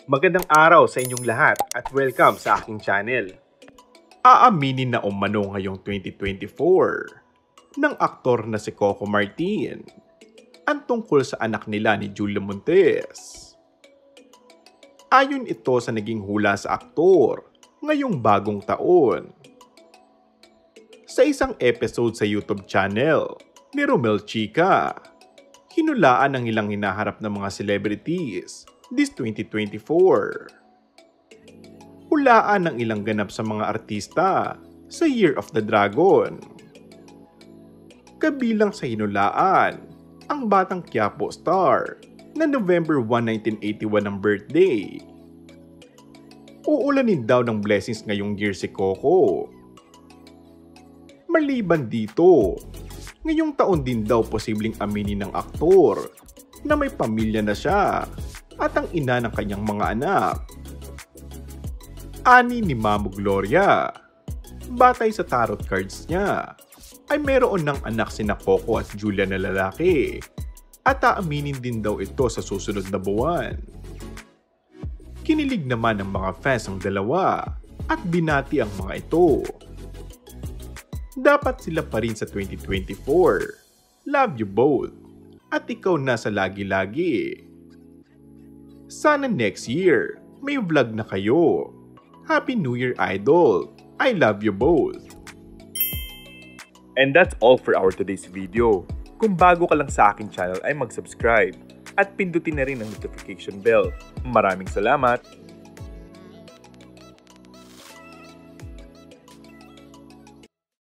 Magandang araw sa inyong lahat at welcome sa aking channel. Aaminin na umano ngayong 2024 ng aktor na si Coco Martin ang tungkol sa anak nila ni Julia Montes. Ayon ito sa naging hula sa aktor ngayong bagong taon. Sa isang episode sa YouTube channel ni Romel Chica, hinulaan ang ilang hinaharap ng mga celebrities this 2024. Hulaan ng ilang ganap sa mga artista sa Year of the Dragon. Kabilang sa hinulaan, ang batang Quiapo star na November 1, 1981 ang birthday. Uulanin daw ng blessings ngayong year si Coco. Maliban dito, ngayong taon din daw posibleng aminin ng aktor na may pamilya na siya at ang ina ng kanyang mga anak. Ani ni Mamo Gloria, batay sa tarot cards niya, ay meron ng anak sina Coco at Julia na lalaki at aaminin din daw ito sa susunod na buwan. Kinilig naman ng mga fans ang dalawa at binati ang mga ito. Dapat sila pa rin sa 2024. Love you both. At ikaw na sa lagi-lagi. Sana next year, may vlog na kayo. Happy New Year, Idol! I love you both! And that's all for our today's video. Kung bago ka lang sa aking channel ay mag-subscribe at pindutin na rin ang notification bell. Maraming salamat!